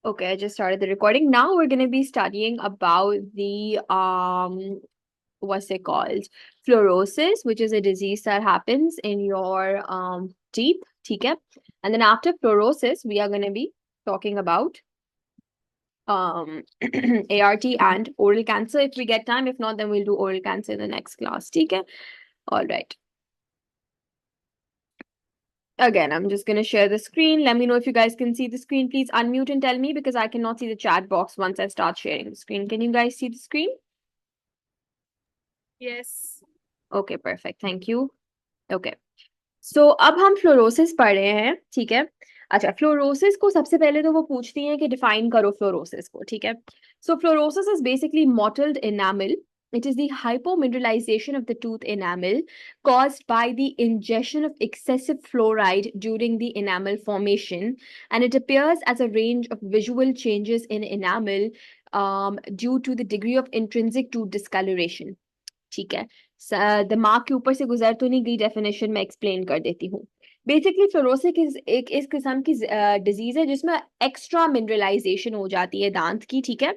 Okay, I just started the recording. Now we're going to be studying about the what's it called? Fluorosis, which is a disease that happens in your teeth, okay? And then after fluorosis, we are going to be talking about ART and oral cancer if we get time. If not, then we'll do oral cancer in the next class, okay? All right. Again, I'm just going to share the screen. Let me know if you guys can see the screen. Please unmute and tell me because I cannot see the chat box once I start sharing the screen. Can you guys see the screen? Yes. Okay perfect thank you okay so अब हम fluorosis पढ़ रहे हैं ठीक है अच्छा fluorosis को सबसे पहले तो वो पूछती हैं कि डिफाइन करो फ्लोरोसिस को ठीक है so fluorosis is basically mottled enamel it is the hypomineralization of the tooth enamel caused by the ingestion of excessive fluoride during the enamel formation and it appears as a range of visual changes in enamel due to the degree of intrinsic tooth discoloration ठीक है दिमाग के ऊपर से गुजर तो नहीं गई डेफिनेशन में एक्सप्लेन कर देती हूँ बेसिकली फ्लोरोसिस एक इस किस्म की डिजीज है जिसमें एक्स्ट्रा मिनरलाइजेशन हो जाती है दांत की ठीक है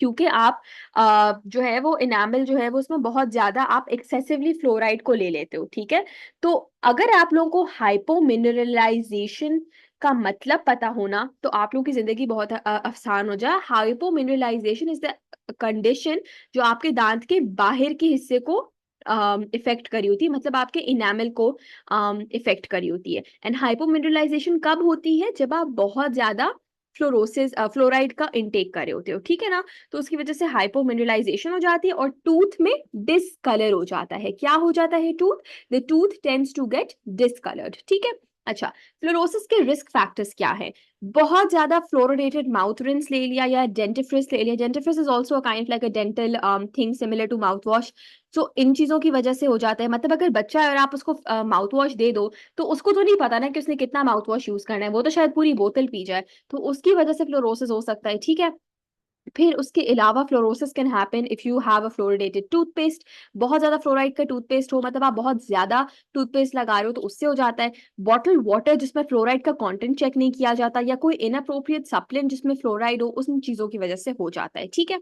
क्योंकि आप जो है वो इनामल जो है वो उसमें बहुत ज्यादा आप एक्सेसिवली फ्लोराइड को ले लेते हो ठीक है तो अगर आप लोगों को हाइपो मिनरलाइजेशन का मतलब पता होना तो आप लोगों की जिंदगी बहुत आसान हो जाए hypomineralisation is the condition जो आपके दांत के बाहर के हिस्से को इफेक्ट करी होती है मतलब आपके इनामल को इफेक्ट करी होती है एंड हाइपोमिनरलाइजेशन कब होती है जब आप बहुत ज्यादा फ्लोरोसिस फ्लोराइड का इनटेक कर रहे होते हो ठीक है ना तो उसकी वजह से हाइपोमिनरलाइजेशन हो जाती है और टूथ में डिसकलर हो जाता है क्या हो जाता है tooth the tooth tends to get discoloured ठीक है अच्छा फ्लोरोसिस के रिस्क फैक्टर्स क्या है बहुत ज्यादा फ्लोरिडेटेड माउथ रिंस ले लिया या डेंटिफ्रिस ले लिया dentifrice is also kind like a dental thing similar to mouthwash so इन चीजों की वजह से हो जाता है मतलब अगर बच्चा है और आप उसको माउथ वॉश दे दो तो उसको तो नहीं पता ना कि उसने कितना माउथ वॉश यूज करना है वो तो शायद पूरी बोतल पी जाए तो उसकी वजह से फ्लोरोसिस हो सकता है ठीक है फिर उसके अलावा fluorosis can happen if you have a fluoridated toothpaste बहुत ज्यादा फ्लोराइड का टूथपेस्ट हो मतलब आप बहुत ज्यादा टूथपेस्ट लगा रहे हो तो उससे हो जाता है बॉटल वाटर जिसमें फ्लोराइड का कंटेंट चेक नहीं किया जाता या कोई इनअप्रोप्रिएट सप्लीमेंट जिसमें फ्लोराइड हो उन चीजों की वजह से हो जाता है ठीक है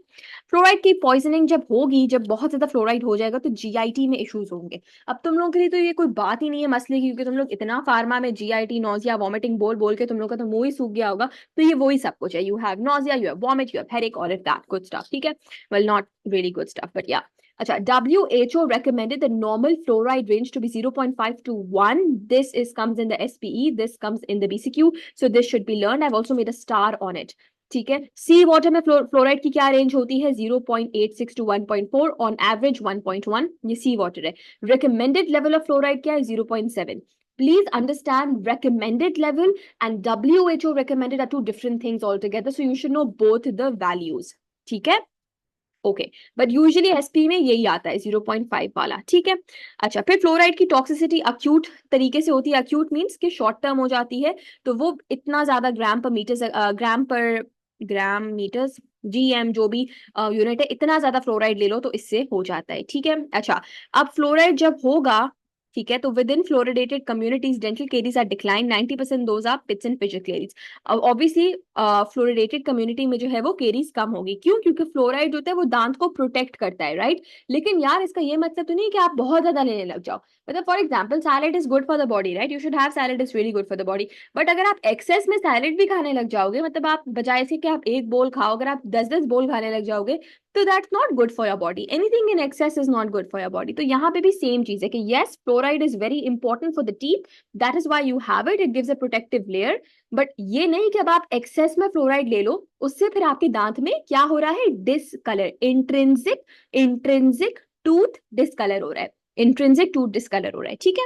फ्लोराइड की पॉइजनिंग जब होगी जब बहुत ज्यादा फ्लोराइड हो जाएगा तो जीआईटी में इश्यूज होंगे अब तुम लोगों के लिए तो ये कोई बात ही नहीं है मसले की क्योंकि तुम लोग इतना फार्मा में जीआईटी नोजिया वॉमिटिंग बोल बोल के तुम लोग का तो मुंह ही सूख गया होगा तो ये वही सब कुछ है you have nausea you have vomit you have headache all of that good stuff ठीक है well not really good stuff but या अच्छा WHO recommended the normal fluoride range to be 0.5 to 1 this is comes in the SPE this comes in the BCQ so this should be learned I've also made a star on it ठीक है सी water में fluoride की क्या range होती है 0.86 to 1.4 on average 1.1 ये सी water है recommended level of fluoride क्या है 0.7 please understand recommended level and WHO recommended are two different things altogether. So you should know both the values. ठीक है ओके बट यूजुअली एसपी में यही आता है 0.5 वाला ठीक है अच्छा फिर फ्लोराइड की टॉक्सिसिटी अक्यूट तरीके से होती है अक्यूट मींस कि शॉर्ट टर्म हो जाती है तो वो इतना ज्यादा ग्राम मीटर्स जीएम जो भी यूनिट है इतना ज्यादा फ्लोराइड ले लो तो इससे हो जाता है ठीक है अच्छा अब फ्लोराइड जब होगा ठीक है तो with in fluoridated communities dental caries are decline 90% those are pits and fissure caries अब ऑब्वियसली फ्लोरिडेटेड कम्युनिटी में जो है वो केरीज कम होगी क्यों क्योंकि फ्लोराइड जो होता है वो दांत को प्रोटेक्ट करता है राइट लेकिन यार इसका ये मतलब तो नहीं कि आप बहुत ज्यादा लेने लग जाओ मतलब for example salad is good for the body right you should have salad is really good for the body but अगर आप एक्सेस में सैलेड भी खाने लग जाओगे मतलब आप बजाय से कि आप एक बोल खाओ अगर आप 10-10 बोल खाने लग जाओगे तो that's not good for your body anything in excess is not good for your body तो यहाँ पे भी सेम चीज है कि yes fluoride is very important for the teeth that is why you have it it gives a protective layer but ये नहीं कि अब आप एक्सेस में फ्लोराइड ले लो उससे फिर आपके दांत में क्या हो रहा है discolour intrinsic intrinsic tooth discolour हो रहा है इंट्रिंसिक टूथ डिसकलर हो रहा है ठीक है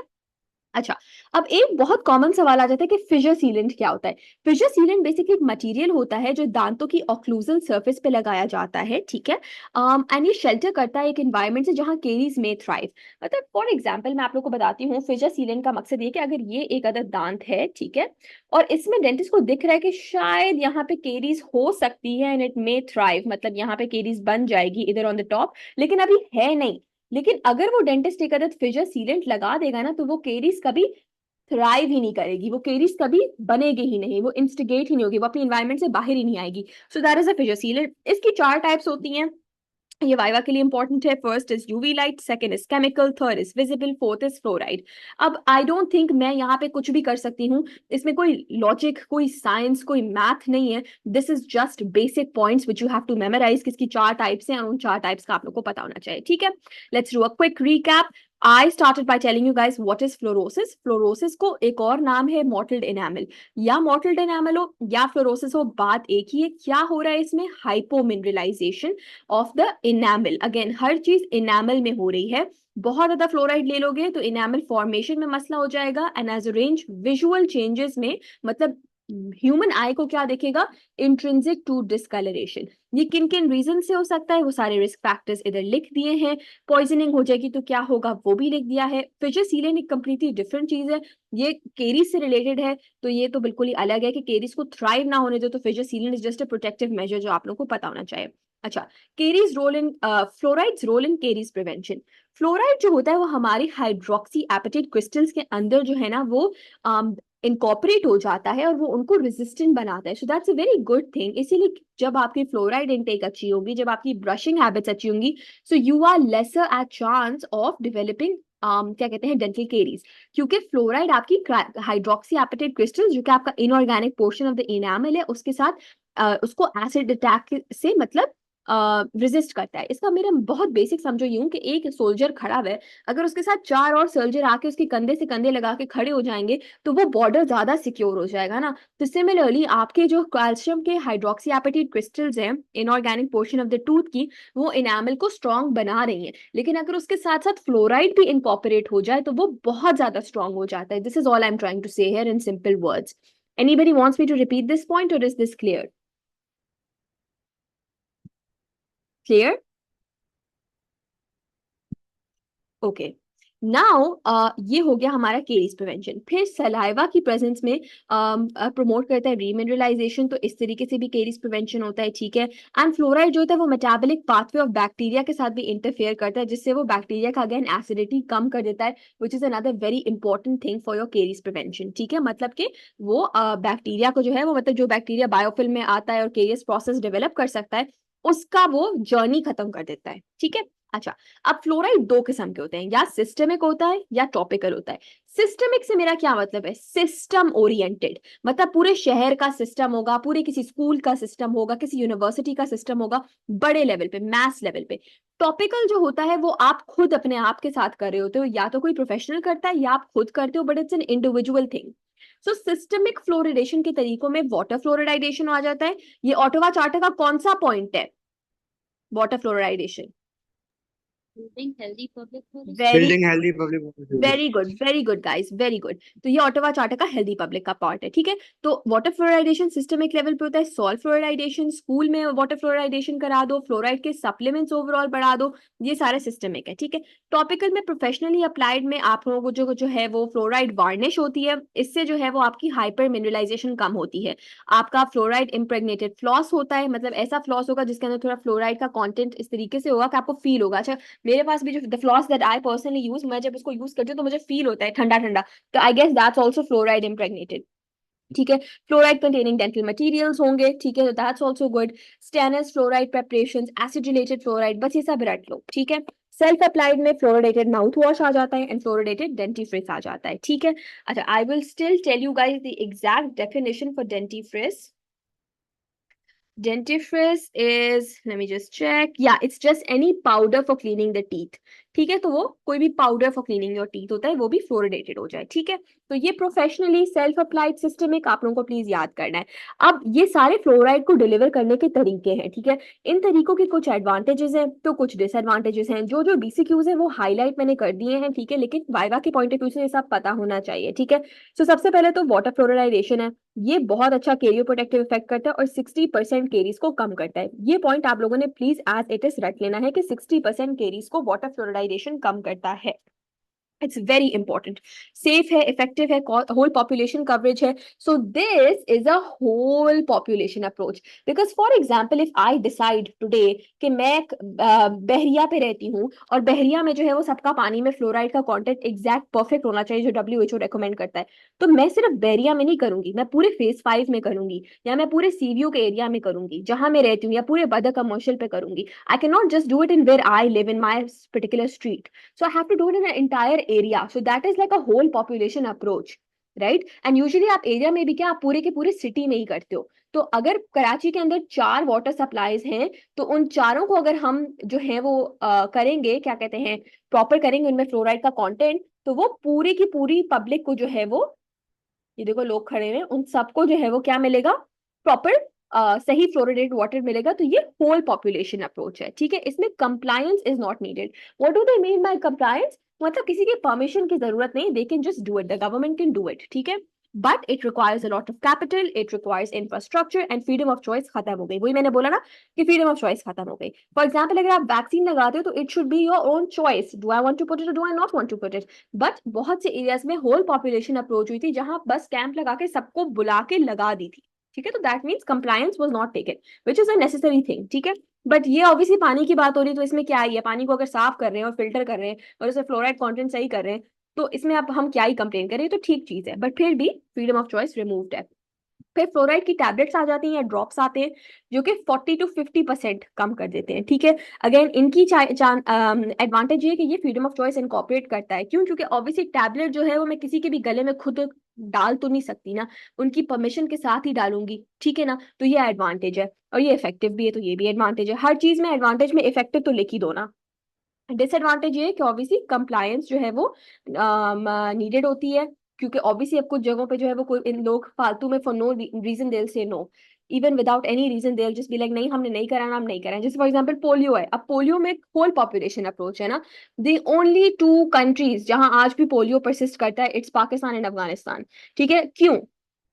अच्छा अब एक बहुत कॉमन सवाल आ जाता है कि फिशर सीलेंट क्या होता है फिशर सीलेंट बेसिकली एक मटेरियल होता है जो दांतों की ऑक्लूजल सरफेस पे लगाया जाता है ठीक है एंड ये शेल्टर करता है एक एनवायरमेंट से जहां केरीज में थ्राइव मतलब फॉर एग्जांपल मैं आप लोग को बताती हूँ फिशर सीलेंट का मकसद ये कि अगर ये एक अदर दांत है ठीक है और इसमें डेंटिस्ट को दिख रहा है कि शायद यहाँ पे केरीज हो सकती है एंड इट मे थ्राइव मतलब यहाँ पे केरीज बन जाएगी इधर ऑन द टॉप लेकिन अभी है नहीं लेकिन अगर वो डेंटिस्ट एक अदद फिशर सीलेंट लगा देगा ना तो वो केरीज कभी थ्राइव ही नहीं करेगी, वो केरीज कभी बनेगी ही नहीं, वो इंस्टिगेट ही नहीं होगी, वो अपनी एनवायरमेंट से बाहर ही नहीं आएगी। So that is a fissure sealant. इसकी 4 टाइप्स होती हैं, ये वाइवा के लिए इंपॉर्टेंट है। First is UV light, second is chemical, third is visible, fourth is fluoride. अब आई डोंट थिंक मैं यहाँ पे कुछ भी कर सकती हूँ, इसमें कोई लॉजिक, कोई साइंस, कोई मैथ नहीं है। This is just basic points which you have to memorise, किसकी 4 टाइप्स हैं और उन 4 टाइप्स का आप लोग को पता होना चाहिए, ठीक है। Let's do a quick recap. I started by telling you guys what is fluorosis. Fluorosis को एक और नाम है mottled enamel, या mottled enamel हो या fluorosis हो, बात एक ही है। क्या हो रहा है इसमें? हाइपोमिनरलाइजेशन ऑफ द इनामल। अगेन हर चीज इनामल में हो रही है। बहुत ज्यादा फ्लोराइड ले लोगे तो इनामल फॉर्मेशन में मसला हो जाएगा, and as a range visual changes में, मतलब ह्यूमन आई को क्या दिखेगा? Intrinsic to discolouration. ये किन किन रीजन से हो सकता है, वो सारे रिस्क फैक्टर्स इधर लिख दिए हैं। पॉइजनिंग हो जाएगी तो क्या होगा वो भी लिख दिया है। फिशर सीलेंट एक कंप्लीटली डिफरेंट चीज है, ये केरीज से रिलेटेड है, तो ये तो बिल्कुल ही अलग है कि केरीज को थ्राइव ना होने दो, तो fissure sealant is just a protective measure जो आप लोगों को पता होना चाहिए। अच्छा, caries role in fluorides role in caries prevention. Fluoride जो होता है वो हमारी हाइड्रोक्सी एपेटाइट क्रिस्टल्स के अंदर जो है ना वो इनकॉपरेट हो जाता है और वो उनको रेजिस्टेंट बनाता है। So that's a very good thing. इसीलिए जब आपकी फ्लोराइड इनटेक अच्छी होगी, जब आपकी ब्रशिंग हैबिट्स अच्छी होंगी, so you are lesser at chance of developing क्या कहते हैं, डेंटल केरीज। क्योंकि फ्लोराइड आपकी हाइड्रोक्सी एपेटाइट क्रिस्टल जो कि आपका inorganic portion of the enamel है, उसके साथ उसको एसिड अटैक से मतलब रेजिस्ट करता है। इसका मेरा बहुत बेसिक समझो यूं कि एक सोल्जर खड़ा है, अगर उसके साथ 4 और सोल्जर आके उसके कंधे से कंधे लगा के खड़े हो जाएंगे तो वो बॉर्डर ज्यादा सिक्योर हो जाएगा ना। तो सिमिलरली आपके जो कैल्शियम के हाइड्रोक्सी एपेटाइट क्रिस्टल्स हैं inorganic portion of the tooth की, वो इनामल को स्ट्रॉन्ग बना रही हैं, लेकिन अगर उसके साथ साथ फ्लोराइड भी इनकॉपरेट हो जाए तो वो बहुत ज्यादा स्ट्रॉन्ग हो जाता है। This is all I am trying to say here in simple words. Anybody wants me to repeat this point or is this clear? Clear? Okay. Now ये हो गया हमारा केरीज प्रिवेंशन। फिर सलाइवा की प्रेजेंस में प्रमोट करता है remineralisation, तो इस तरीके से भी केरीज प्रिवेंशन होता है, ठीक है। एंड फ्लोराइड जो होता है वो मेटाबॉलिक पाथवे ऑफ बैक्टीरिया के साथ भी इंटरफेयर करता है, जिससे वो बैक्टीरिया का अगेन एसिडिटी कम कर देता है, which is another very important thing for your caries prevention, ठीक है। मतलब कि वो बैक्टीरिया को जो है वो, मतलब जो बैक्टीरिया बायोफिल्म में आता है और केरियस प्रोसेस डेवलप कर सकता है, उसका वो जर्नी खत्म कर देता है, ठीक है। अच्छा, अब फ्लोराइड 2 किस्म के होते हैं, या सिस्टमिक होता है या टॉपिकल होता है। सिस्टमिक से मेरा क्या मतलब है? सिस्टम ओरिएंटेड, मतलब पूरे शहर का सिस्टम होगा, पूरे किसी स्कूल का सिस्टम होगा, किसी यूनिवर्सिटी का सिस्टम होगा, बड़े लेवल पे, मैस लेवल पे। टॉपिकल जो होता है वो आप खुद अपने आप के साथ कर रहे होते हो, या तो कोई प्रोफेशनल करता है या आप खुद करते हो, but it's an individual thing. So systemic fluoridation के तरीकों में वाटर फ्लोरिडाइजेशन आ जाता है। ये ऑटोवा चार्टर का कौन सा पॉइंट है? Water fluoridisation. Building healthy public policy. Very building healthy public policy. Very good guys, very good. तो ये ऑटोवा चार्टर का हेल्दी पब्लिक का पार्ट है, ठीक है। तो वाटर फ्लोराइडेशन सिस्टमिक लेवल पे होता है। सॉल्ट फ्लोराइडेशन, स्कूल में वाटर फ्लोराइडेशन करा दो, फ्लोराइड के सप्लीमेंट्स ओवरऑल बढ़ा दो, ये सारे सिस्टमिक है, ठीक है। टॉपिकल में प्रोफेशनली अप्लाइड में आप लोगों को जो है वो फ्लोराइड वार्निश होती है, इससे जो है वो आपकी हाइपर मिनरलाइजेशन कम होती है। आपका फ्लोराइड इम्प्रेग्नेटेड फ्लॉस होता है, मतलब ऐसा फ्लॉस होगा जिसके अंदर थोड़ा फ्लोराइड का कंटेंट इस तरीके से होगा कि आपको फील होगा। अच्छा, मेरे पास भी जो the floss that I personally use, मैं जब इसको यूज करती हूँ तो मुझे फील होता है ठंडा ठंडा, तो I guess that's also fluoride impregnated, ठीक है। फ्लोराइड कंटेनिंग डेंटल मटेरियल्स होंगे, ठीक है, that's also good. Stannous fluoride preparations, acid related fluoride, बस ये सब रट लो, ठीक है। सेल्फ अप्लाइड में फ्लोरिडेटेड माउथ वॉश आ जाता है एंड फ्लोरिडेटेड डेंटिफ्रिस आ जाता है, ठीक है। अच्छा, I will still tell you guys the exact definition for dentifrice. Dentifrice is, let me just check. Yeah, it's just any powder for cleaning the teeth. ठीक है, तो वो कोई भी powder for cleaning your teeth होता है, वो भी फ्लोरिडेटेड हो जाए, ठीक है। तो ये प्रोफेशनली सेल्फ अप्लाइड सिस्टमिक आप लोगों को प्लीज याद करना है। अब ये सारे फ्लोराइड को डिलीवर करने के तरीके हैं, ठीक है। इन तरीकों के कुछ एडवांटेजेस हैं तो कुछ डिसएडवांटेजेस हैं। जो जो बीसीक्यूज हैं वो हाईलाइट मैंने कर दिए हैं, ठीक है, लेकिन वाइवा के पॉइंट ऑफ व्यू से ये सब पता होना चाहिए, ठीक है। सो सबसे पहले तो वाटर फ्लोरिडाइजेशन है, ये बहुत अच्छा केरियो प्रोटेक्टिव इफेक्ट करता है और 60% केरीज को कम करता है। ये पॉइंट आप लोगों ने प्लीज एज इट इज रट लेना है कि 60% केरीज को वाटर फ्लोरिडाइजेशन कम करता है। It's very important. सेफ है, इफेक्टिव है, होल पॉपुलेशन कवरेज है। So this is a whole population approach. Because for example if I decide today कि मैं बहरिया पे रहती हूँ और बहरिया में जो है वो सबका पानी में फ्लोराइड का कंटेंट एग्जैक्ट परफेक्ट होना चाहिए जो WHO रेकमेंड करता है, तो मैं सिर्फ बहरिया में नहीं करूंगी, मैं पूरे फेज 5 में करूंगी, या मैं पूरे सीवीओ के एरिया में करूंगी जहां मैं रहती हूँ, या पूरे बदर कमर्शियल पे करूंगी। I can not just do it in where I live in my particular street. So I have to do it in an entire area. So that is like a whole population approach, right? And usually आप area में भी क्या, आप पूरे के पूरे city में ही करते हो। तो अगर कराची के अंदर 4 वाटर सप्लाईज हैं, तो उन चारों को अगर हम जो है वो करेंगे, क्या कहते हैं, प्रॉपर करेंगे उनमें फ्लोराइड का कंटेंट, तो वो पूरी की पूरी पब्लिक को जो है वो, ये देखो लोग खड़े हैं, उन सबको जो है वो क्या मिलेगा, प्रॉपर सही फ्लोरिडेटेड वाटर मिलेगा। तो ये होल पॉपुलेशन अप्रोच है, ठीक है। इसमें compliance is not needed. What do they mean by compliance? मतलब किसी की परमिशन की जरूरत नहीं, they can just do it, the government can do it, ठीक है। But it requires a lot of capital, it requires infrastructure and freedom of choice खत्म हो गई। वही मैंने बोला ना कि फ्रीडम ऑफ चॉइस खत्म हो गई। फॉर एग्जाम्पल अगर आप वैक्सीन लगाते हो तो it should be your own choice, do I want to put it, do I not want to put it. But बहुत से एरियाज में होल पॉपुलेशन अप्रोच हुई थी जहां बस कैंप लगा के सबको बुला के लगा दी थी, ठीक है। तो that means compliance was not taken, which is a necessary thing, ठीक है। बट ये ऑब्वियसली पानी की बात हो रही है, तो इसमें क्या ही है, पानी को अगर साफ कर रहे हैं और फिल्टर कर रहे हैं और उसे फ्लोराइड कंटेंट सही कर रहे हैं, तो इसमें अब हम क्या ही कंप्लेन करें, तो ठीक चीज है। बट फिर भी फ्रीडम ऑफ चॉइस रिमूव्ड है। फिर फ्लोराइड की टैबलेट्स आ जाती हैं या ड्रॉप्स आते हैं जो कि 40 to 50% कम कर देते हैं, ठीक है। अगेन इनकी एडवांटेज ये कि ये फ्रीडम ऑफ चॉइस इनकॉर्पोरेट करता है। क्यों? क्योंकि ऑब्वियसली टैबलेट जो है वो मैं किसी के भी गले में खुद डाल तो नहीं सकती ना, उनकी परमिशन के साथ ही डालूंगी, ठीक है ना। तो ये एडवांटेज है, और ये इफेक्टिव भी है, तो ये भी एडवांटेज है। हर चीज में एडवांटेज में इफेक्टिव तो लिख ही दो ना। डिसएडवांटेज ये है कि ऑब्वियसली कंप्लायंस जो है वो नीडेड होती है, क्योंकि ऑब्वियसली अब कुछ जगहों पे जो है वो कोई इन लोग फालतू में for no reason they say no, even without any reason they just be like नहीं हमने नहीं कराना, हम नहीं कराएं। जैसे फॉर एग्जांपल पोलियो है, अब पोलियो में होल पॉपुलेशन अप्रोच है ना। द ओनली 2 कंट्रीज जहां आज भी पोलियो परसिस्ट करता है, इट्स पाकिस्तान एंड अफगानिस्तान, ठीक है। क्यों?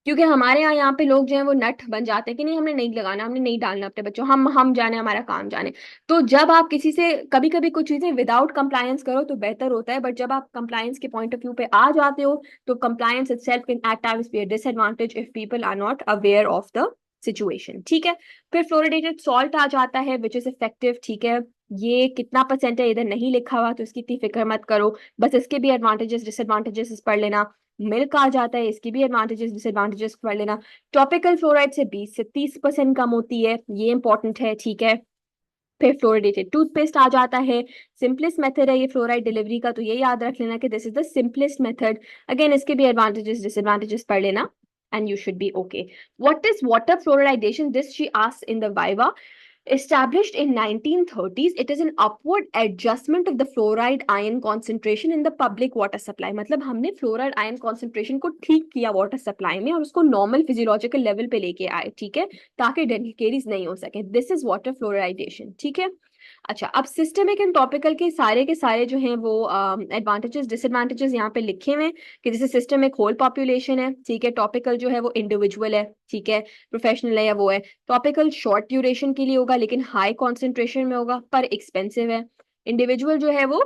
क्योंकि हमारे यहाँ पे लोग जो है वो नट बन जाते हैं कि नहीं हमने नहीं लगाना, हमने नहीं डालना अपने बच्चों, हम जाने, हमारा काम जाने। तो जब आप किसी से कभी कभी कुछ चीजें विदाउट कंप्लायंस करो तो बेहतर होता है, बट जब आप कंप्लायंस के पॉइंट ऑफ व्यू पे आ जाते हो तो compliance itself can at times be a disadvantage if people are not aware of the situation, ठीक है। फिर फ्लोरिडेटेड सॉल्ट आ जाता है विच इज इफेक्टिव, ठीक है। ये कितना परसेंट है इधर नहीं लिखा हुआ, तो इसकी इतनी फिक्र मत करो, बस इसके भी एडवांटेजेस डिसएडवांटेजेस पढ़ लेना। मिल्क आ जाता है, इसकी भी एडवांटेजेस डिसएडवांटेजेस पढ़ लेना। टॉपिकल फ्लोराइड से 20 से 30% कम होती है, ये इंपॉर्टेंट है, ठीक है। फिर फ्लोरिडेटेड टूथपेस्ट आ जाता है, सिंपलेस्ट मेथड है ये फ्लोराइड डिलीवरी का, तो ये याद रख लेना कि this is the simplest method. Again इसके भी एडवांटेजेस डिसएडवांटेजेस पढ़ लेना and you should be okay. What is water fluoridation? This she asks in the Viva. Established in 1930s, it is an upward adjustment of the fluoride ion concentration in the public water supply. मतलब हमने fluoride ion concentration को ठीक किया water supply में और उसको normal physiological level पे लेके आए, ठीक है, ताकि डेंटिकेरीज नहीं हो सके। दिस इज वाटर फ्लोराइडेशन, ठीक है। अच्छा, अब सिस्टमिक एंड टॉपिकल के सारे जो हैं वो एडवांटेजेस डिसएडवांटेजेस यहाँ पे लिखे हुए हैं कि जैसे सिस्टम एक होल पॉपुलेशन है, ठीक है। टॉपिकल जो है वो इंडिविजुअल है, ठीक है, प्रोफेशनल है या वो है। टॉपिकल शॉर्ट ड्यूरेशन के लिए होगा लेकिन हाई कॉन्सेंट्रेशन में होगा, पर एक्सपेंसिव है। इंडिविजुअल जो है वो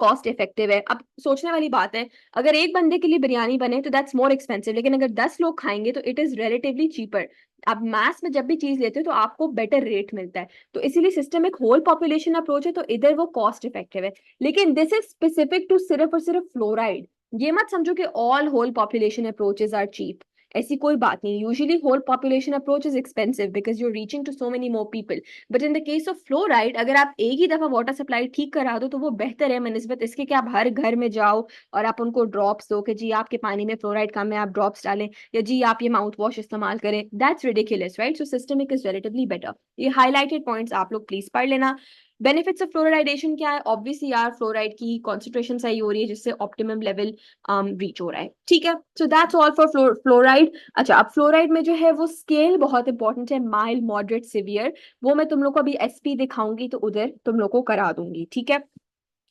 कॉस्ट इफेक्टिव है। अब सोचने वाली बात है, अगर एक बंदे के लिए बिरयानी बने तो दैट्स मोर एक्सपेंसिव, लेकिन अगर 10 लोग खाएंगे तो इट इज रिलेटिवली चीपर। आप मैस में जब भी चीज लेते हो तो आपको बेटर रेट मिलता है, तो इसीलिए सिस्टम एक होल पॉपुलेशन अप्रोच है, तो इधर वो कॉस्ट इफेक्टिव है। लेकिन दिस इज स्पेसिफिक टू सिर्फ और सिर्फ फ्लोराइड। ये मत समझो कि all whole population approaches are cheap, ऐसी कोई बात नहीं। Usually whole population approach is expensive because you are reaching to so many more people, but in the case of fluoride अगर आप एक ही दफा वाटर सप्लाई ठीक करा दो तो वो बेहतर है मनस्बत इसके कि आप हर घर में जाओ और आप उनको ड्रॉप्स दो कि जी आपके पानी में फ्लोराइड कम है, आप ड्रॉप्स डालें, या जी आप ये माउथ वॉश इस्तेमाल करें। That's ridiculous, right? So systemic is relatively better. ये हाईलाइटेड पॉइंट्स आप लोग प्लीज पढ़ लेना। बेनिफिट्स ऑफ फ्लोराइडेशन क्या है? ऑब्वियसली यार फ्लोराइड की कॉन्सेंट्रेशन सही हो रही है जिससे ऑप्टिमम लेवल रीच हो रहा है, ठीक है। So that's all for fluoride. अच्छा, अब फ्लोराइड में जो है वो स्केल बहुत इंपॉर्टेंट है, माइल्ड, मॉडरेट, सिवियर। वो मैं तुम लोग को अभी एसपी दिखाऊंगी तो उधर तुम लोग को करा दूंगी, ठीक है।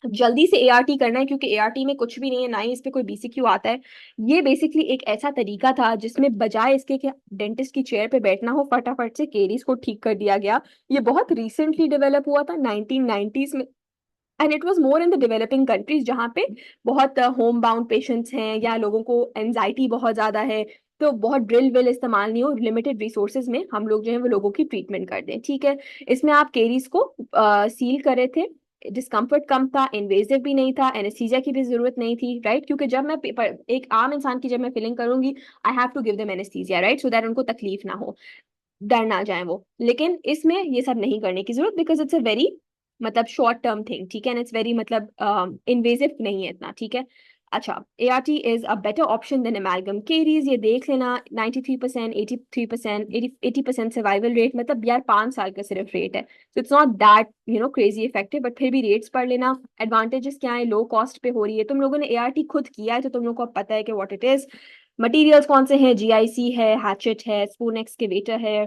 जल्दी से एआरटी करना है क्योंकि एआरटी में कुछ भी नहीं है, ना ही इस पे कोई बीसीक्यू आता है। ये बेसिकली एक ऐसा तरीका था जिसमें बजाय इसके कि डेंटिस्ट की चेयर पे बैठना हो, फटाफट से केरीज को ठीक कर दिया गया। ये बहुत रिसेंटली डेवलप हुआ था 1990s में। And it was more in the developing countries जहाँ पे बहुत होम बाउंड पेशेंट्स हैं या लोगों को एनजाइटी बहुत ज्यादा है, तो बहुत ड्रिल विल इस्तेमाल नहीं हो, लिमिटेड रिसोर्सेज में हम लोग जो है वो लोगों की ट्रीटमेंट कर दें, ठीक है। इसमें आप केरीज को सील कर रहे थे, डिस्कम्फर्ट कम था, इन्वेजिव भी नहीं था, एनेस्थीसिया की भी जरूरत नहीं थी, राइट, क्योंकि जब मैं एक आम इंसान की जब मैं फिलिंग करूंगी, I have to give them anaesthesia, right, so that उनको तकलीफ ना हो, डर ना जाए वो। लेकिन इसमें ये सब नहीं करने की जरूरत, बिकॉज इट्स अ वेरी मतलब शॉर्ट टर्म थिंग, ठीक है, एंड इट्स वेरी मतलब इन्वेजिव नहीं है इतना, ठीक है। अच्छा, ART is a better option than amalgam caries, ये देख लेना, 93%, 83%, 80% सर्वाइवल रेट, मतलब यार 5 साल का सिर्फ रेट है, तो it's not that crazy effective, but फिर भी रेट्स पढ़ लेना। एडवांटेजेस क्या है, लो कॉस्ट पे हो रही है, तुम लोगों ने ART खुद किया है तो तुम लोगों को अब पता है कि व्हाट इट इज। मटेरियल्स कौन से हैं, GIC है, हैचेट है, स्पून एक्सकेवेटर है,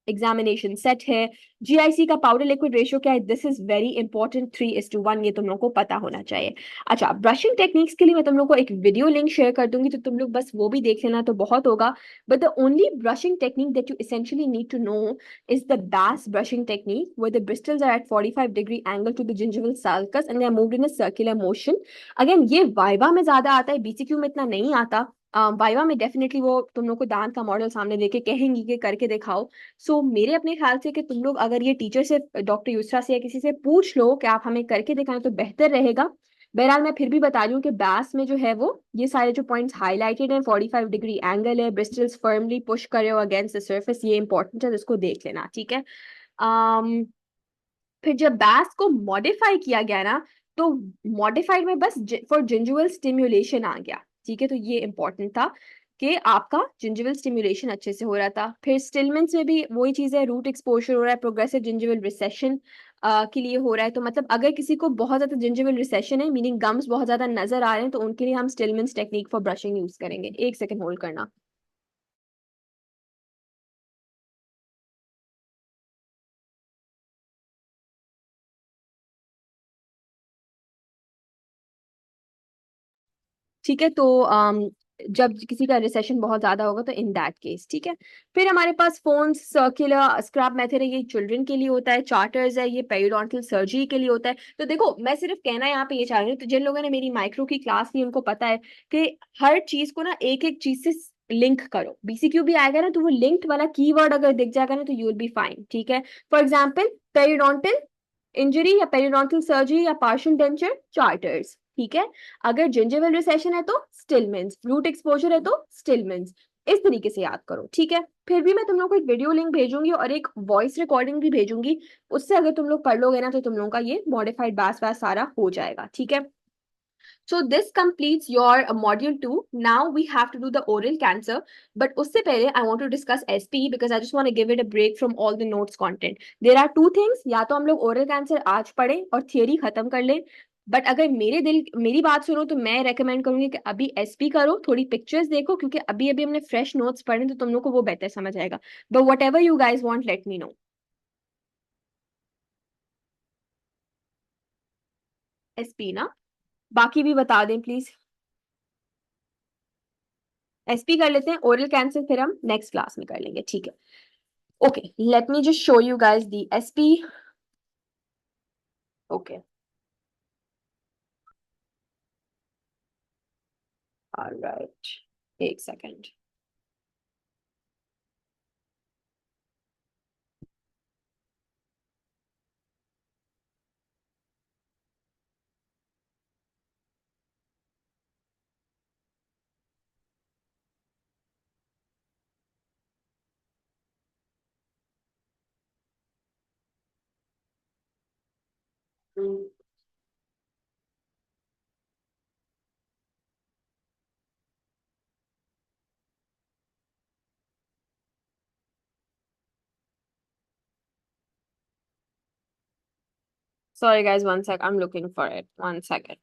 एग्जामिनेशन सेट है। GIC का पाउडर लिक्विड रेशियो क्या है, दिस इज वेरी इंपॉर्टेंट, 3:1, ये तुम लोग को पता होना चाहिए। अच्छा, ब्रशिंग टेक्निक्स के लिए मैं तुम लोग को एक वीडियो लिंक शेयर कर दूंगी, तो तुम लोग बस वो भी देख लेना तो बहुत होगा। But the only brushing technique that you essentially need to know is the bass brushing technique, where the bristles are at 45-degree angle to the gingival sulcus and they are moved in a circular motion. Again, ये viva में ज्यादा आता है, BCQ में इतना नहीं आता। Viva में डेफिनेटली वो तुम लोग को दांत का मॉडल सामने देके कहेंगी कि करके दिखाओ। सो मेरे अपने ख्याल से कि तुम लोग अगर ये टीचर से, डॉक्टर युसरा से या किसी से पूछ लो कि आप हमें करके दिखाएं तो बेहतर रहेगा। बहरहाल मैं फिर भी बता रही हूँ कि बैस में जो है वो ये सारे जो पॉइंट्स हाईलाइटेड हैं, 45 डिग्री एंगल है, ब्रिस्टल्स फर्मली पुश करे हो अगेंस्ट द सर्फेस, ये इंपॉर्टेंट है, इसको देख लेना, ठीक है। फिर जब बैस को मॉडिफाई किया गया ना, तो मॉडिफाइड में बस फॉर जिंजुअल स्टिम्युलेशन आ गया, ठीक है, तो ये इंपॉर्टेंट था कि आपका जिंजुअल स्टिम्युलेशन अच्छे से हो रहा था। फिर स्टिलमेंट्स में भी वही चीज है, रूट एक्सपोजर हो रहा है, प्रोग्रेसिव जिंजुअल रिसेशन के लिए हो रहा है, तो मतलब अगर किसी को बहुत ज्यादा जिंजुअल रिसेशन है, मीनिंग गम्स बहुत ज्यादा नजर आ रहे हैं, तो उनके लिए हम स्टिलमेंट्स टेक्निक फॉर ब्रशिंग यूज करेंगे। एक सेकंड होल्ड करना। ठीक है, तो जब किसी का रिसेशन बहुत ज्यादा होगा तो इन दैट केस, ठीक है। फिर हमारे पास फोन सर्कुलर स्क्रैप मेथड है, ये चिल्ड्रन के लिए होता है। चार्टर्स है, ये पेरिडोंटल सर्जरी के लिए होता है। तो देखो, मैं सिर्फ कहना यहाँ पे ये चाह रही हूँ, तो जिन लोगों ने मेरी माइक्रो की क्लास ली उनको पता है कि हर चीज को ना एक एक चीज से लिंक करो। BCQ भी आएगा ना, तो वो लिंक्ड वाला कीवर्ड अगर दिख जाएगा ना, तो यू विल बी फाइन, ठीक है। फॉर एग्जाम्पल, पेरिडोंटल इंजरी या पेरिडोंटल सर्जरी या पार्शियल डेंचर, चार्टर्स, ठीक है। अगर जिंजिवल रिसेशन है तो स्टिलमेंस, रूट एक्सपोजर है तो स्टिलमेंस। इस तरीके से याद करो, ठीक है। फिर भी मैं तुम लोग को एक वीडियो लिंक भेजूंगी और एक वॉइस रिकॉर्डिंग भी भेजूंगी, उससे अगर तुम लोग पढ़ लोगे ना, तो तुम लोगों का ये मॉडिफाइड बैस वैस सारा हो जाएगा, ठीक है। So this completes your module 2. Now we have to do the oral cancer. But उससे पहले I want to discuss SPE because I just want to give it a break from all the notes content. There are two things. या तो हम लोग oral cancer आज पढ़ें और theory खत्म कर लें। बट अगर मेरी बात सुनो तो मैं रेकमेंड करूंगी कि अभी SP करो, थोड़ी पिक्चर्स देखो, क्योंकि अभी अभी हमने फ्रेश नोट्स पढ़े तो तुम लोग को वो बेहतर समझ आएगा। But what ever you guys want, let me know. SP ना, बाकी भी बता दें प्लीज। SP कर लेते हैं, ओरल कैंसर फिर हम नेक्स्ट क्लास में कर लेंगे, ठीक है। Okay, let me just show you guys the SP। Okay, alright, एक second. Sorry guys, one sec, I'm looking for it, one second.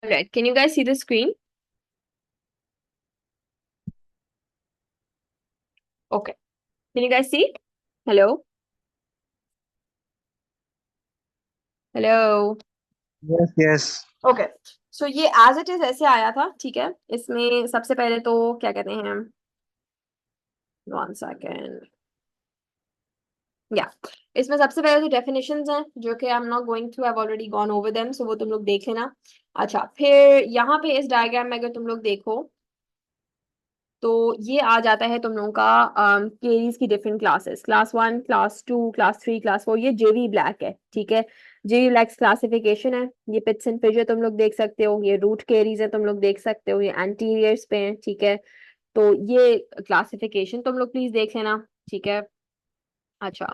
Right. Can you guys see the screen? Okay. Can you guys see? Hello? Hello? Yes, yes. Okay so ये as it is ऐसे आया था ठीक है इसमें सबसे पहले तो क्या कहते हैं 1 सेकेंड या इसमें सबसे पहले तो डेफिनेशंस हैं जो कि I am not going to have already gone over them so वो तुम लोग देख लेना अच्छा फिर यहाँ पे इस डायग्राम में अगर तुम लोग देखो तो ये आ जाता है तुम लोगों का केरीज की different classes class 1 class 2 class 3 class 4 ये जेवी ब्लैक है ठीक है जेवी ब्लैक क्लासिफिकेशन है ये पिट्स एंड फिशर तुम लोग देख सकते हो ये रूट केरीज है तुम लोग देख सकते हो ये एंटीरियर्स पे हैं ठीक है तो ये क्लासिफिकेशन तुम लोग प्लीज देख लेना ठीक है अच्छा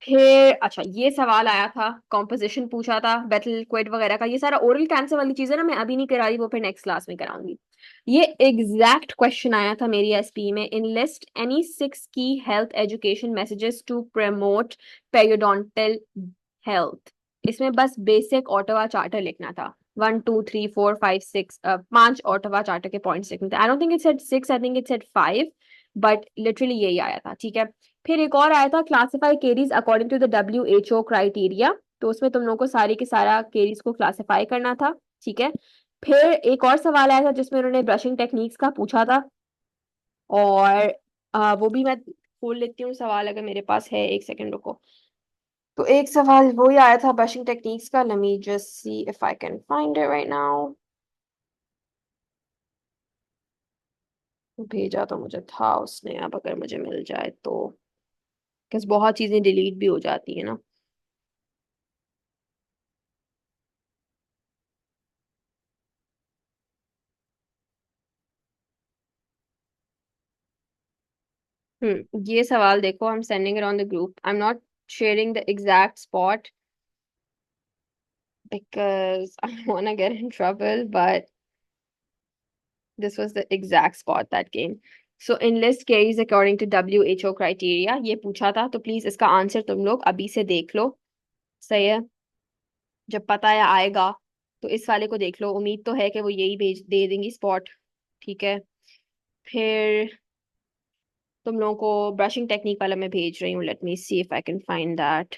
फिर अच्छा ये सवाल आया था कॉम्पोजिशन पूछा था बैटल क्विट वगैरह का ये सारा ओरल कैंसर वाली चीजें ना मैं अभी नहीं करा रही वो फिर नेक्स्ट क्लास में कराऊंगी ये एग्जैक्ट क्वेश्चन आया था मेरी एसपी में इन लिस्ट एनी 6 की health education messages to promote periodontal health इसमें बस बेसिक ऑटोवा चार्टर लिखना था 1 2 3 4 5 6 5 ऑटोवा चार्टर के पॉइंट्स लिखने थे I don't think it's at 6 I think it's at 5 but literally यही आया था ठीक है फिर एक और आया था classify caries according to the WHO criteria तो उसमें तुम लोगों को सारी के सारा केरीज को क्लासिफाई करना था ठीक है फिर एक और सवाल आया था जिसमें उन्होंने ब्रशिंग टेक्निक्स का पूछा था और वो भी मैं खोल लेती हूँ सवाल अगर मेरे पास है 1 सेकंड रुको तो एक सवाल वो ही आया था ब्रशिंग टेक्निक्स का let me just see if I can find it right now भेजा तो मुझे था उसने अब अगर मुझे मिल जाए तो because बहुत चीजें डिलीट भी हो जाती है ना ये सवाल देखो I am sending it on the group I am not sharing the exact spot because I don't want to get in trouble, but this was the exact spot that came. So enlist carries according to WHO criteria. ये पूछा था तो please इसका answer तुम लोग अभी से देख लो सही है जब पता है आएगा तो इस वाले को देख लो उम्मीद तो है कि वो यही भेज दे देंगी स्पॉट ठीक है फिर तुम लोगों को ब्रशिंग टेक्निक वाला मैं भेज रही हूँ late me see if I can find that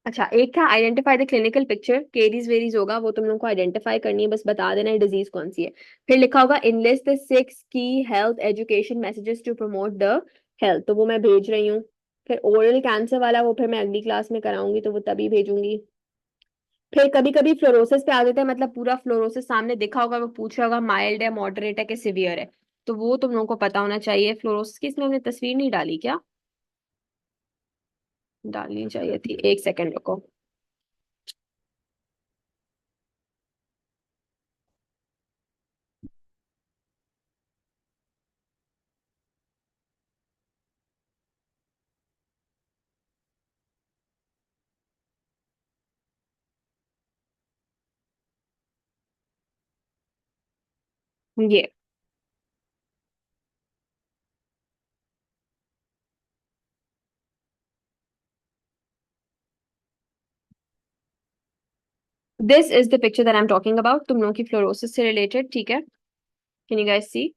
अच्छा एक था identify the clinical picture caries varies होगा वो तुम लोग को आइडेंटिफाई करनी है बस बता देना है डिजीज कौन सी है फिर लिखा होगा इनलिस्ट द 6 की health education messages to promote the health तो वो मैं भेज रही हूँ फिर ओरल कैंसर वाला वो फिर मैं अगली क्लास में कराऊंगी तो वो तभी भेजूंगी फिर कभी कभी फ्लोरोसिस पे आ जाते हैं मतलब पूरा फ्लोरोसिस सामने दिखा होगा वो पूछ रहा होगा माइल्ड है मॉडरेट है कि सिवियर है तो वो तुम लोगों को पता होना चाहिए फ्लोरोसिस की इसमें हमने तस्वीर नहीं डाली क्या डालनी चाहिए थी 1 सेकंड रुको ये this is the picture that I am talking about तुम लोगों की फ्लोरोसिस से रिलेटेड ठीक है can you guys see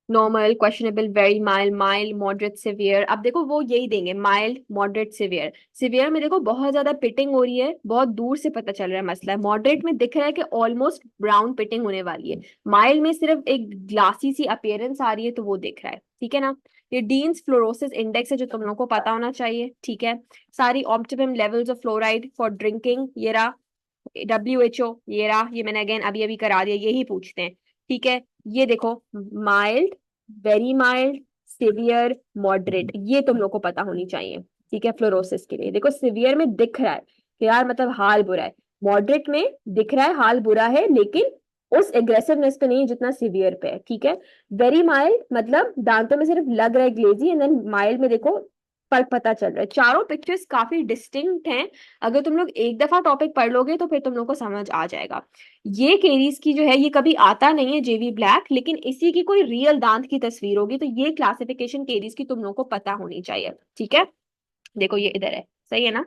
normal questionable very mild mild moderate severe अब देखो वो यही देंगे माइल्ड मॉडरेट सिवियर सिवियर में देखो बहुत ज्यादा पिटिंग हो रही है बहुत दूर से पता चल रहा है मसला है मॉडरेट में दिख रहा है कि ऑलमोस्ट ब्राउन पिटिंग होने वाली है माइल्ड में सिर्फ एक ग्लासी सी अपीयरेंस आ रही है तो वो दिख रहा है ठीक है ना ये डीन्स फ्लोरोसिस इंडेक्स है जो तुम लोगों को पता होना चाहिए ठीक है सारी optimum levels of fluoride for drinking ये रहा WHO ये रहा ये मैंने अगेन अभी अभी करा दिया यही पूछते हैं ठीक है ये देखो mild very mild severe moderate ये तुम लोग को पता होनी चाहिए ठीक है फ्लोरोसिस के लिए देखो सिवियर में दिख रहा है कि यार मतलब हाल बुरा है मॉडरेट में दिख रहा है हाल बुरा है लेकिन उस एग्रेसिवनेस पे नहीं जितना सिवियर पे है ठीक है वेरी माइल्ड मतलब दांतों में सिर्फ लग रहा है ग्लेजी एंड देन माइल्ड में देखो फर्क पता चल रहा है। चारों पिक्चर्स काफी डिस्टिंक्ट हैं। अगर तुम लोग एक दफा टॉपिक पढ़ लोगे तो फिर तुम लोग को समझ आ जाएगा। ये केरीज की जो है ये कभी आता नहीं है जेवी ब्लैक, लेकिन इसी की कोई रियल दांत की तस्वीर होगी, तो ये क्लासिफिकेशन केरीज की तुम लोग को पता होनी चाहिए। ठीक है, देखो ये इधर है, सही है ना,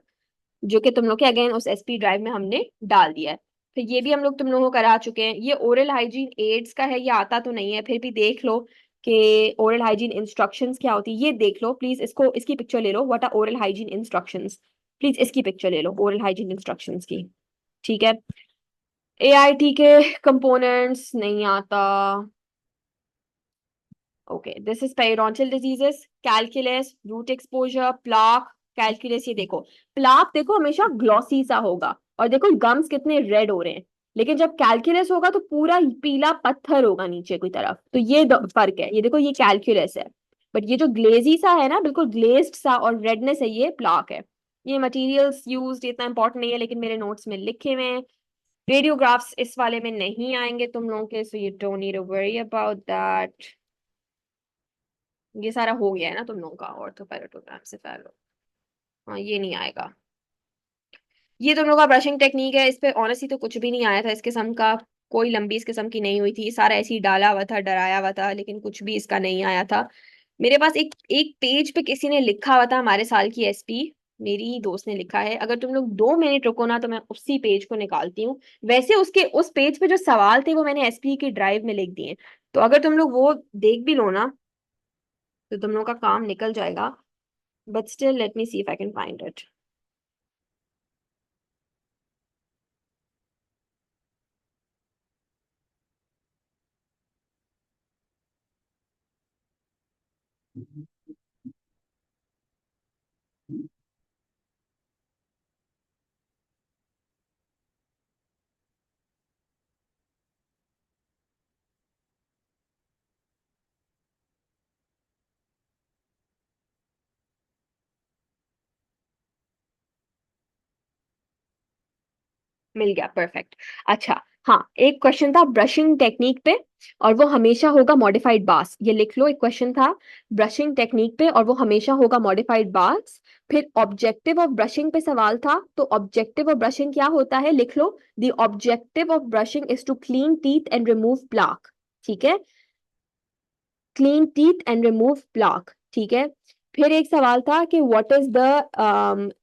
जो कि तुम लोग के अगेन उस एसपी ड्राइव में हमने डाल दिया है। फिर ये भी हम लोग तुम लोगों को करा चुके हैं। ये ओरल हाइजीन एड्स का है, ये आता तो नहीं है, फिर भी देख लो कि ओरल हाइजीन इंस्ट्रक्शंस क्या होती है। ये देख लो प्लीज, इसको इसकी पिक्चर ले लो, what are oral hygiene instructions, please इसकी पिक्चर ले लो ओरल हाइजीन इंस्ट्रक्शंस की। ठीक है, एआईटी के कंपोनेंट्स नहीं आता। Okay, this is periodontal diseases, calculus, root exposure, plaque. Calculus, ये देखो प्लाक देखो हमेशा ग्लॉसी सा होगा, और देखो गम्स कितने रेड हो रहे हैं, लेकिन जब कैलकुलस होगा तो पूरा पीला पत्थर होगा नीचे की तरफ। तो ये फर्क है, ये देखो ये कैलकुलस है, बट ये जो ग्लेजी सा है ना, बिल्कुल ग्लेज्ड सा और रेडनेस है, ये प्लाक है। ये मटेरियल्स यूज्ड इतना इंपॉर्टेंट नहीं है, लेकिन मेरे नोट्स में लिखे हुए हैं। रेडियोग्राफ्स इस वाले में नहीं आएंगे तुम लोगों के, so you don't need to worry about that. ये सारा हो गया है ना तुम लोगों का ऑर्थोपेराटोग्राम से फैलो। हाँ, ये नहीं आएगा। ये तुम लोगों का ब्रशिंग टेक्निक है, इस पे ऑनेस्टली तो कुछ भी नहीं आया था इस किस्म का, कोई लंबी इस किस्म की नहीं हुई थी, सारा ऐसे ही डाला हुआ था, डराया हुआ था, लेकिन कुछ भी इसका नहीं आया था। मेरे पास एक एक पेज पे किसी ने लिखा हुआ था, हमारे साल की एसपी, मेरी ही दोस्त ने लिखा है। अगर तुम लोग 2 मिनट रुको ना तो मैं उसी पेज को निकालती हूँ। वैसे उसके उस पेज पे जो सवाल थे वो मैंने एसपी की ड्राइव में लिख दिए, तो अगर तुम लोग वो देख भी लो ना तो तुम लोग का काम निकल जाएगा। But still let me see if I can find it. मिल गया, परफेक्ट। अच्छा, हाँ, एक क्वेश्चन था ब्रशिंग टेक्निक पे, और वो हमेशा होगा मॉडिफाइड बास। ये लिख लो, एक क्वेश्चन था ब्रशिंग टेक्निक पे और वो हमेशा होगा मॉडिफाइड बास। फिर ऑब्जेक्टिव ऑफ ब्रशिंग पे सवाल था, तो ऑब्जेक्टिव ऑफ ब्रशिंग क्या होता है, लिख लो, the objective of brushing is to clean teeth and remove plaque. ठीक है, clean teeth and remove plaque. ठीक है, फिर एक सवाल था कि what is the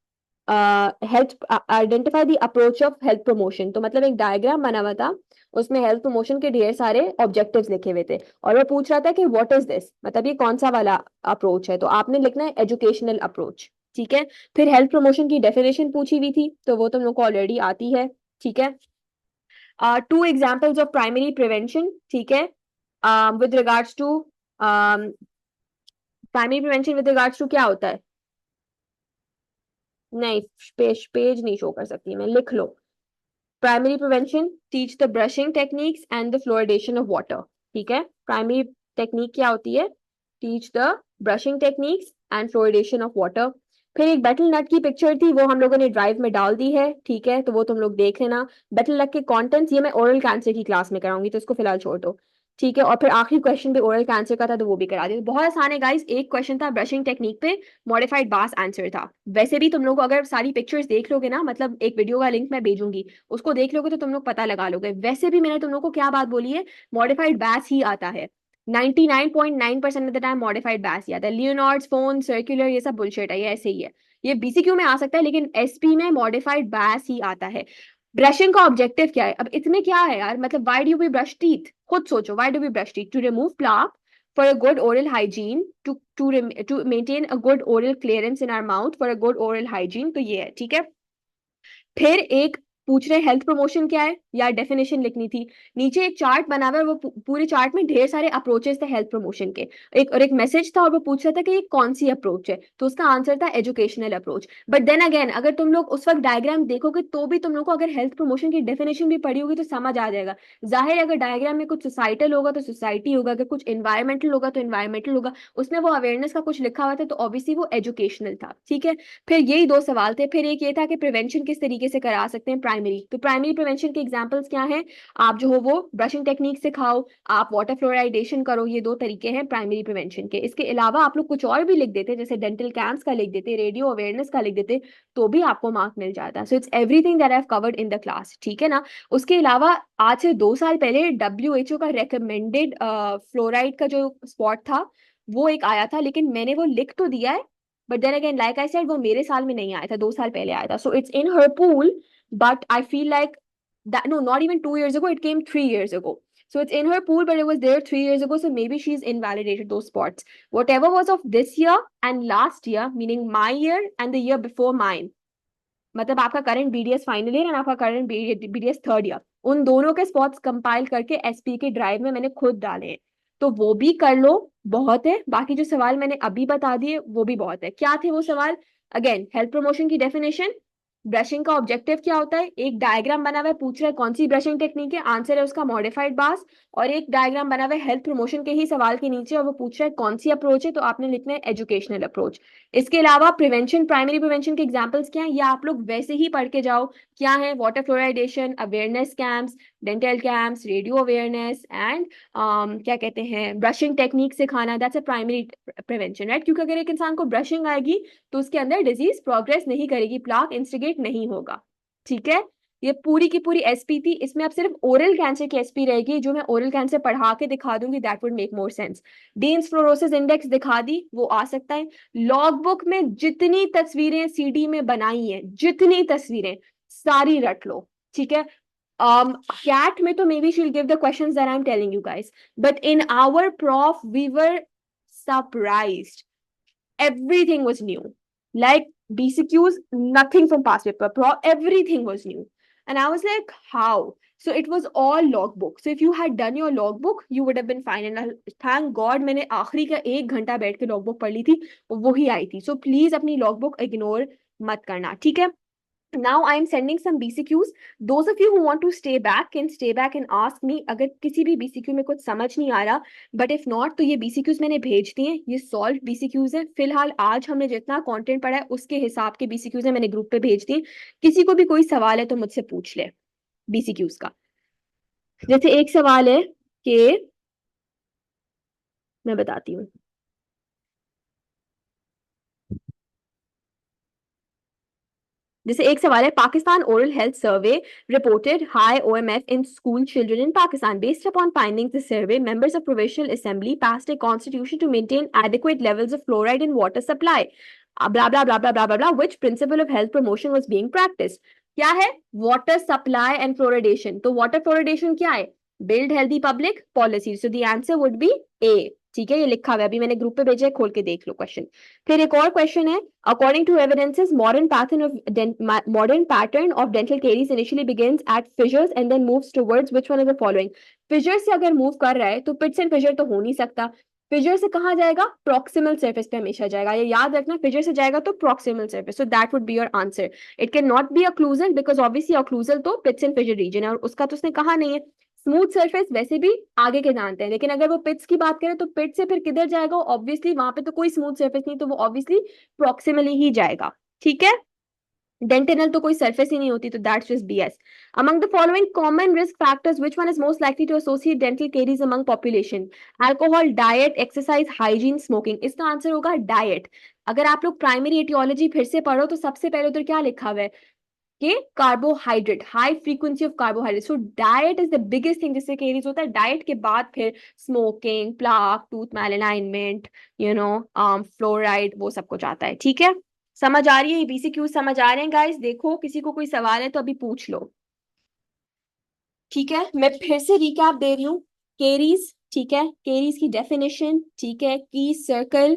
health, identify the approach of health promotion. तो मतलब एक डायग्राम बना हुआ था, उसमें हेल्थ प्रमोशन के ढेर सारे ऑब्जेक्टिव्स लिखे हुए थे, और वो पूछ रहा था कि व्हाट इज दिस, मतलब ये कौन सा वाला अप्रोच है, तो आपने लिखना है एजुकेशनल अप्रोच। ठीक है, फिर हेल्थ प्रमोशन की डेफिनेशन पूछी हुई थी, तो वो तुम लोग को ऑलरेडी आती है। ठीक है, 2 एग्जाम्पल्स ऑफ प्राइमरी प्रिवेंशन। ठीक है, with regards to primary prevention with regards to क्या होता है, नहीं पेज नहीं शो कर सकती मैं, लिख लो, primary prevention teach the brushing techniques and the fluoridation of water. ठीक है, प्राइमरी टेक्निक क्या होती है, teach the brushing techniques and fluoridation of water. फिर एक बेटल नट की पिक्चर थी, वो हम लोगों ने ड्राइव में डाल दी है। ठीक है, तो वो तुम लोग देख लेना। बेटल नट के कंटेंट्स ये मैं ओरल कैंसर की क्लास में कराऊंगी, तो इसको फिलहाल छोड़ दो। ठीक है, और फिर आखिरी क्वेश्चन भी ओरल कैंसर का था, तो वो भी करा दिया। बहुत आसान है गाइस, एक क्वेश्चन था ब्रशिंग टेक्निक पे, मॉडिफाइड बास आंसर था। वैसे भी तुम लोग को अगर सारी पिक्चर्स देख लोगे ना, मतलब एक वीडियो का लिंक मैं भेजूंगी, उसको देख लोगे तो तुम लोग पता लगा लोगे। वैसे भी मैंने तुम लोग को क्या बात बोली है, मॉडिफाइड बास ही आता है। 99.9% ऑफ द टाइम मॉडिफाइड बास ही आता है। लियोनार्ड्स फोन सर्कुलर ये सब बुलशिट है, ये ऐसे ही है। ये बीसीक्यू में आ सकता है, लेकिन एसपी में मॉडिफाइड बास ही आता है। ब्रशिंग का ऑब्जेक्टिव क्या है, अब इसमें क्या है यार, मतलब why do we brush teeth, खुद सोचो, why do we brush teeth, to remove plaque, for a good oral hygiene, to maintain a good oral clearance in our mouth, for a good oral hygiene। तो ये है, ठीक है। फिर एक पूछ रहे हेल्थ प्रमोशन क्या है, या डेफिनेशन लिखनी थी। नीचे एक चार्ट बना हुआ है, वो पूरे चार्ट में ढेर सारे अप्रोचेस थे हेल्थ प्रमोशन के। एक मैसेज था और वो पूछ रहा था कि ये कौन सी अप्रोच है, तो उसका आंसर था educational approach. But then again अगर तुम लोग उस वक्त डायग्राम देखोगे तो भी तुम लोग को अगर हेल्थ प्रमोशन की डेफिनेशन भी पढ़ी होगी तो समझ आ जाएगा। जाहिर है, अगर डायग्राम में कुछ सोसाइटल होगा तो सोसाइटी होगा, अगर कुछ एनवायरमेंटल होगा तो एनवायरमेंटल होगा, उसमें वो अवेयरनेस का कुछ लिखा हुआ था तो ऑब्वियसली वो एजुकेशनल था। ठीक है, फिर यही 2 सवाल थे। फिर एक ये था कि प्रिवेंशन किस तरीके से करा सकते हैं, प्राइमरी, तो प्राइमरी प्रिवेंशन के एग्जांपल्स क्या हैं? आप जो हो वो ब्रशिंग टेक्निक सिखाओ, आप वाटर फ्लोराइडेशन करो, ये 2 तरीके हैं प्राइमरी प्रिवेंशन के। इसके अलावा आप लोग कुछ और भी लिख देते, जैसे डेंटल कैंप्स का लिख देते, रेडियो अवेयरनेस का लिख देते, तो भी आपको मार्क मिल जाता। So it's everything that I have covered in the class, ठीक है ना। उसके अलावा आज से 2 साल पहले WHO का रेकमेंडेड फ्लोराइड का जो स्पॉट था वो एक आया था, लेकिन मैंने वो लिख तो दिया है, but then again like I said वो मेरे साल में नहीं आया था, 2 साल पहले आया था। So it's in her pool, but I feel like that no, not even 2 years ago, it came 3 years ago. So it's in her pool, but it was there 3 years ago, so maybe she's invalidated those spots. Whatever was of this year and last year, meaning my year and the year before mine, मतलब आपका current BDS final year and आपका current BDS third year, उन दोनों के spots compile करके SP के drive में मैंने खुद डाले हैं, तो वो भी कर लो, बहुत है। बाकी जो सवाल मैंने अभी बता दिए वो भी बहुत है। क्या थे वो सवाल? अगेन, हेल्थ प्रमोशन की डेफिनेशन, ब्रशिंग का ऑब्जेक्टिव क्या होता है, एक डायग्राम बना हुआ है, पूछ रहा है कौन सी ब्रशिंग टेक्निक है, आंसर है उसका मॉडिफाइड बास, और एक डायग्राम बना हुआ है हेल्थ प्रमोशन के ही सवाल के नीचे, और वो पूछ रहा है कौन सी अप्रोच है, तो आपने लिखना है एजुकेशनल अप्रोच। इसके अलावा प्रिवेंशन, प्राइमरी प्रिवेंशन के एग्जांपल्स क्या है, ये आप लोग वैसे ही पढ़ के जाओ। क्या है? Water fluoridation, awareness camps, dental camps, radio awareness and क्या कहते हैं, ब्रशिंग टेक्निक सिखाना, that's a primary prevention, right. क्योंकि अगर एक इंसान को ब्रशिंग आएगी तो उसके अंदर डिजीज प्रोग्रेस नहीं करेगी, प्लाक इंस्टिगेट नहीं होगा, ठीक है। ये पूरी की पूरी SP थी, इसमें अब सिर्फ ओरल कैंसर की SP रहेगी, जो मैं ओरल कैंसर पढ़ा के दिखा दूंगी, that would make more sense. Dean's fluorosis index दिखा दी, वो आ सकता है। लॉग बुक में जितनी तस्वीरें CD में बनाई हैं, जितनी तस्वीरें सारी रट लो, ठीक है। CAT में तो maybe she'll give the questions that I'm telling you guys, but in our prof we were surprised. Everything was new, like BCQs, nothing from past paper, everything was new, and I was like, how? So it was all logbook. So if you had done your logbook, you would have been fine. And thank God मैंने आखिरी का 1 घंटा बैठ के logbook पढ़ ली थी, वही आई थी। So please अपनी logbook ignore मत करना, ठीक है। Now I am sending some BCQs. Those of you who want to stay back can stay back and ask me अगर किसी भी BCQ में कुछ समझ नहीं आ रहा, but if not तो ये BCQs मैंने भेज दिए, ये solved BCQs हैं। फिलहाल आज हमने जितना कंटेंट पढ़ा है उसके हिसाब के BCQs हैं, मैंने ग्रुप पे भेज दिए। किसी को भी कोई सवाल है तो मुझसे पूछ ले BCQs का। जैसे एक सवाल है कि मैं बताती हूँ, जैसे एक सवाल है, Pakistan oral health survey reported high OMF in school children in Pakistan. Based upon findings the survey, members of provincial assembly passed a constitution to maintain adequate levels of fluoride in water supply. Blah blah blah blah blah blah blah. Which principle of health promotion was being practiced? क्या है? Water supply and fluoridation. तो water fluoridation क्या है? Build healthy public policy. So the answer would be A. ठीक है, ये लिखा हुआ है, अभी मैंने ग्रुप पे भेजा है, खोल के देख लो क्वेश्चन। फिर एक और क्वेश्चन है, according to evidences modern pattern of dental caries initially begins at fissures and then moves towards which one of the following? fissure से अगर मूव कर रहा है तो पिट्स एंड फिशर तो हो नहीं सकता। फिशर से कहाँ जाएगा? प्रॉक्सिमल सर्फेस पे हमेशा जाएगा, ये याद रखना, फिशर से जाएगा तो proximal surface, so that would be your answer. It can not be occlusal because obviously occlusal तो पिट्स एंड फिशर रीजन है, और उसका तो उसने कहा नहीं है। स्मूथ सरफेस वैसे भी आगे के जानते हैं, लेकिन अगर वो पिट्स की बात करें तो पिट से फिर किधर जाएगा? ऑब्वियसली वहां पे तो कोई स्मूथ सरफेस नहीं, तो वो ऑब्वियसली प्रॉक्सिमली ही जाएगा, ठीक है। डेंटिनल तो कोई सरफेस ही नहीं होती, तो that's just BS। among the following common risk factors which one is most likely to associate dental caries among population? alcohol, diet, exercise, hygiene, smoking। इसका आंसर होगा डाइट। अगर आप लोग प्राइमरी एटियोलॉजी फिर से पढ़ो तो सबसे पहले उधर क्या लिखा हुआ है कि carbohydrate, high frequency of carbohydrate, so diet is the biggest thing जिससे केरीज होता है। डाइट के बाद फिर स्मोकिंग, प्लाक, टूथ मैलिनाइनमेंट, फ्लोराइड, वो सब कुछ आता है, ठीक है। समझ आ रही है? ये BCQ समझ आ रहे हैं गाइस? देखो किसी को कोई सवाल है तो अभी पूछ लो, ठीक है। मैं फिर से रिकैप दे रही हूँ, केरीज, ठीक है, केरीज की डेफिनेशन, ठीक है, की सर्कल,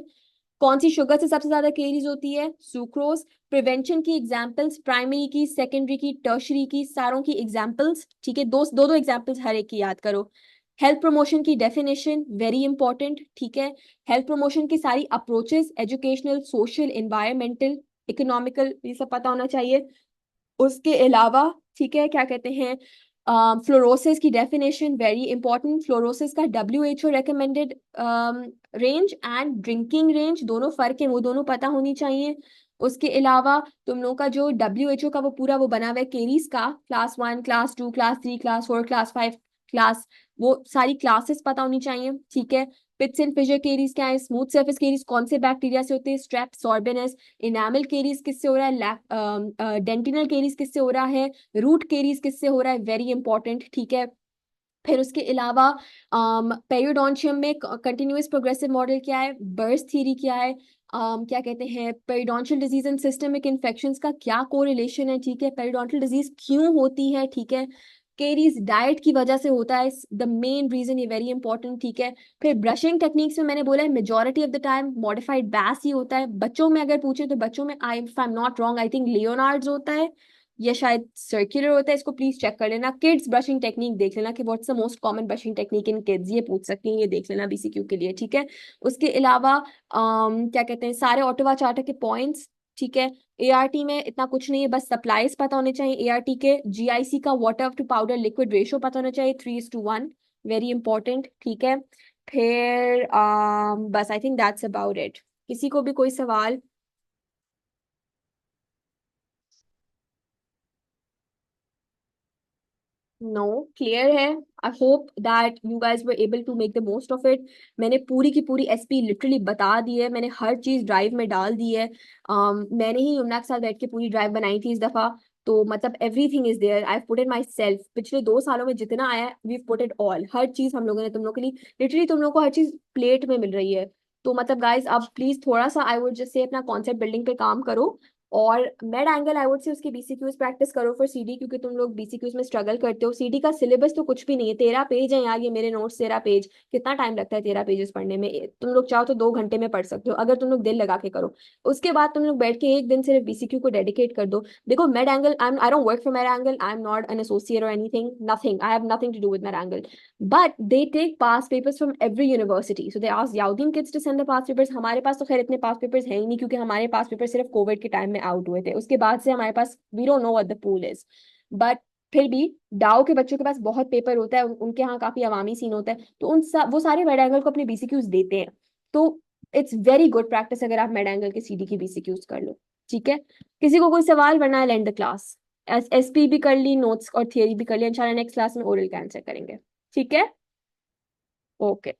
कौन सी शुगर से सबसे ज्यादा केरीज होती है? सुक्रोज। प्रिवेंशन की एग्जांपल्स, प्राइमरी की, सेकेंडरी की, टर्शरी की, सारों की एग्जांपल्स, ठीक है, दो एग्जांपल्स हर एक की याद करो। हेल्थ प्रमोशन की डेफिनेशन वेरी इंपॉर्टेंट, ठीक है। हेल्थ प्रमोशन की सारी approaches, educational, social, environmental, economical, ये सब पता होना चाहिए। उसके अलावा, ठीक है, क्या कहते हैं, फ्लोरोसिस की डेफिनेशन वेरी इंपॉर्टेंट। फ्लोरोसिस का WHO recommended range and drinking range दोनों फर्क है, वो दोनों पता होनी चाहिए। उसके अलावा तुम लोगों का जो WHO का वो पूरा वो बना हुआ है केरीज का, class 1, class 2, class 3, class 4, class 5 class, वो सारी क्लासेस पता होनी चाहिए, ठीक है। पिट्स एंड फिशर केरीज क्या है, स्मूथ सरफेस केरीज कौन से बैक्टीरिया से होते हैं, स्ट्रेप, सॉर्बेनस, इनामल केरीज किससे हो रहा है, डेंटिनल केरीज किससे हो रहा है, रूट केरीज किससे हो रहा है, वेरी इंपॉर्टेंट, ठीक है। फिर उसके अलावा पेरियोडोंशियम में कंटिन्यूअस प्रोग्रेसिव मॉडल क्या है, बर्थ थ्योरी क्या है, क्या कहते हैं, पेरियोडोंशियल डिजीज एंड सिस्टमिक इन्फेक्शंस का क्या कोरिलेशन है, ठीक है, पेरियोडोंशियल डिजीज क्यों होती है, ठीक है, केरीज डाइट की वजह से होता है, द मेन रीजन, ये वेरी इंपॉर्टेंट, ठीक है। फिर ब्रशिंग टेक्निक्स में मैंने बोला है majority of the time modified Bass ही होता है। बच्चों में अगर पूछे तो बच्चों में I if I am not wrong I think Leonard's होता है या शायद सर्कुलर होता है, इसको प्लीज चेक कर लेना। किड्स ब्रशिंग टेक्निक देख लेना कि what's the most common brushing technique in kids, ये पूछ सकती हैं, ये देख लेना BCQ के लिए, ठीक है। उसके अलावा क्या कहते हैं, सारे ऑटोवा चार्टर के पॉइंट्स, ठीक है। ART में इतना कुछ नहीं है, बस सप्लाईज पता होने चाहिए ART के, GIC का water to powder liquid ratio पता होना चाहिए 3:1, वेरी इंपॉर्टेंट, ठीक है। फिर बस I think that's about it. किसी को भी कोई सवाल? नो, क्लियर है। I hope that you guys were able to make the most of it. मैंने पूरी की पूरी SP लिटरली बता दी है, मैंने हर चीज ड्राइव में डाल दी है। मैंने ही यमुना के साथ बैठ के पूरी ड्राइव बनाई थी इस दफा, तो मतलब everything is there, I put it myself. पिछले 2 सालों में जितना आया वी पुट इट ऑल, हर चीज हम लोगों ने तुम लोग के लिए, लिटरली तुम लोग को हर चीज प्लेट में मिल रही है। तो मतलब गाइज अब प्लीज थोड़ा सा आई वुड जस्ट से अपना कॉन्सेप्ट बिल्डिंग पे काम करो, और made angle I would say उसके BCQs प्रैक्टिस करो फॉर CD, क्योंकि तुम लोग BCQs में स्ट्रगल करते हो। CD का सिलेबस तो कुछ भी नहीं है, 13 पेज है यार, ये मेरे नोट्स 13 पेज, कितना टाइम लगता है 13 पेजेस पढ़ने में? तुम लोग चाहो तो 2 घंटे में पढ़ सकते हो अगर तुम लोग दिल लगा के करो। उसके बाद तुम लोग बैठ के एक दिन सिर्फ BCQ को डेडिकेट कर दो। देखो MedAngle, I don't work for MedAngle, I am not an associate or anything, nothing, I have nothing to do with MedAngle, but they take past papers from every university, so they ask Ziauddin kids to send the past papers. हमारे पास तो खैर इतने पास papers हैं ही नहीं, क्योंकि हमारे पास पेपर सिर्फ कोविड के टाइम में आउट हुए थे, उसके बाद से हमारे पास we don't know what the pool is. But फिर भी डाउ के बच्चों के पास बहुत पेपर होता है, उनके यहाँ काफी अवामी सीन होता है, तो वो सारे मेड एंगल को अपने BCQs देते हैं। तो इट्स वेरी गुड प्रैक्टिस अगर आप मेड एंगल के CD की BCQs कर लो, ठीक है। किसी को कोई सवाल, वरना एंड द क्लास। SP भी कर ली, नोट्स और थियरी भी कर लिया, इंशाल्लाह नेक्स्ट क्लास में ओरल का आंसर करेंगे, ठीक है। ओके।